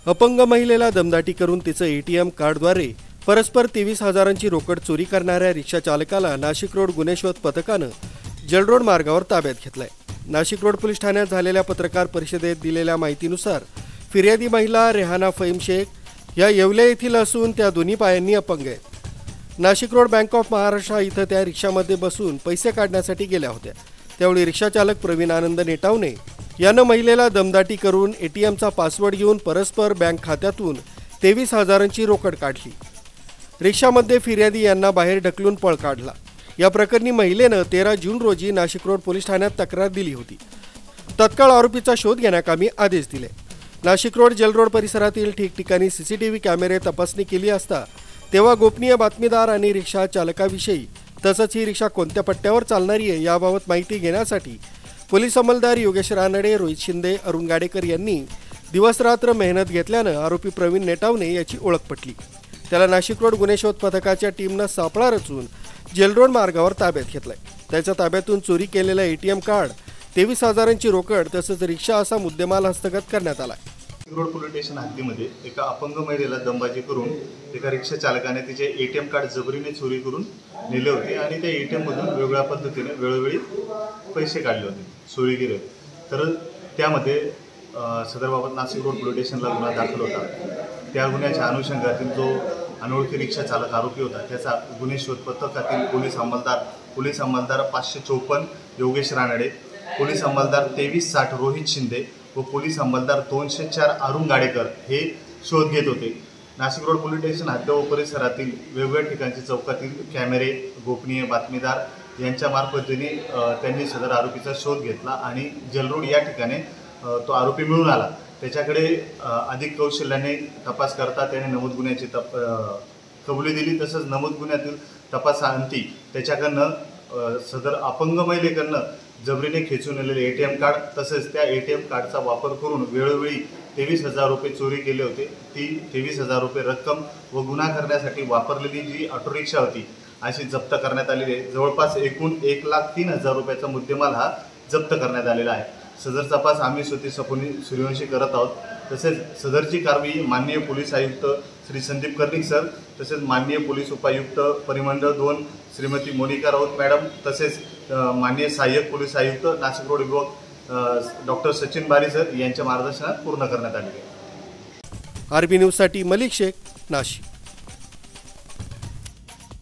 अपंग महिलेला दमदाटी करून तिचं एटीएम कार्डद्वारे परस्पर 23,000ची रोकड चोरी करणाऱ्या रिक्षा चालकाला नाशिक रोड गुन्हे शोध पथकानं जलरोड मार्गावर ताब्यात घेतलंय। नाशिक रोड पोलीस ठाण्यात झालेल्या पत्रकार परिषदेत दिलेल्या माहितीनुसार फिर्यादी महिला रेहाना फहीम शेख या येवले येथील असून त्या दोन्ही पायांनी अपंग आहेत। Nashik road bank of Maharashtra इथं त्या रिक्षामध्ये बसून पैसे काढण्यासाठी गेल्या होत्या। त्यावेळी रिक्षा चालक प्रवीण आनंद नेटावणे यानं महिलेला दमदाटी करून एटीएमचा पासवर्ड घेऊन परस्पर बँक खात्यातून 23,000ची रोकड काढली। रिक्षामध्ये फिर्यादी यांना बाहेर ढकलून पळ काढला। या प्रकरणी महिलेनं 13 जून रोजी नाशिक रोड पोलीस ठाण्यात तक्रार दिली होती। तत्काळ आरोपीचा शोध घेण्याकामी आदेश दिले। नाशिक रोड जलरोड परिसरातील ठिकठिकाणी सीसीटीव्ही कॅमेरे तपासणी केली असता तेव्हा गोपनीय बातमीदार आणि रिक्षा चालकाविषयी तसंच ही रिक्षा कोणत्या पट्ट्यावर चालणारी आहे याबाबत माहिती घेण्यासाठी पोलीस अंमलदार योगेश रानडे, रोहित शिंदे, अरुण गाडेकर यांनी दिवसरात्र मेहनत घेतल्यानं आरोपी प्रवीण नेटावणे याची ओळख पटली। त्याला नाशिक रोड गुन्हे शोध पथकाच्या टीमनं सापळा रचून जेलरोड मार्गावर ताब्यात घेतलाय। त्याच्या ताब्यातून चोरी केलेलं एटीएम कार्ड, 23,000ची रोकड तसंच रिक्षा असा मुद्देमाल हस्तगत करण्यात आला। रोड पोलीस स्टेशन हद्दीमध्ये एका अपंग महिलेला दमबाजी करून एका रिक्षा चालकाने तिचे एटीएम कार्ड जबरीने चोरी करून नेले होते आणि त्या एटीएममधून वेगवेगळ्या पद्धतीने वेळोवेळी पैसे काढले होते, चोरी केले होते। तर त्यामध्ये सदरबाबत नाशिक रोड पोलीस स्टेशनला गुन्हा दाखल होता। त्या गुन्ह्याच्या अनुषंगातील जो अनोळखी रिक्षा चालक आरोपी होता त्याचा गुन्हे शोध पथकातील पोलीस अंमलदार 554 योगेश रानडे, पोलीस अंमलदार 2360 रोहित शिंदे व पोलीस अंमलदार 204 अरुण गाडेकर हे शोध घेत होते। नाशिक रोड पोलीस स्टेशन हद्द व परिसरातील वेगवेगळ्या ठिकाणचे चौकातील कॅमेरे, गोपनीय बातमीदार यांच्या मार्फतीने त्यांनी सदर आरोपीचा शोध घेतला आणि जलरोड या ठिकाणी तो आरोपी मिळून आला। त्याच्याकडे अधिक कौशल्याने तपास करता त्याने नमूद गुन्ह्याची कबुली दिली। तसंच नमूद गुन्ह्यातील तपासाअंती त्याच्याकडनं सदर अपंग महिलेकडनं जबरीने खेचून नेलेले एटीएम कार्ड तसेच त्या एटीएम कार्डचा वापर करून वेळोवेळी 23,000 रुपये चोरी केले होते। ती 23,000 रुपये रक्कम व गुन्हा करण्यासाठी वापरलेली जी ऑटो रिक्षा होती अशी जप्त करण्यात आलेली आहे। जवळपास एकूण 1,03,000 रुपयाचा मुद्देमाल हा जप्त करण्यात आलेला आहे। सदर तपास आम्ही स्वतः सूर्यवंशी करत आहोत। तसेच सदरची कारवाई माननीय पोलीस आयुक्त श्री संदीप कर्णिक सर तसेच माननीय पोलीस उपायुक्त परिमंडळ 2 श्रीमती मोनिका राऊत मॅडम तसेच माननीय सहाय्यक पोलीस आयुक्त नाशिक रोड विभाग डॉक्टर सचिन बारी सर यांच्या मार्गदर्शनात पूर्ण करण्यात आली आहे। आरबी न्यूजसाठी मलिक शेख, नाशिक।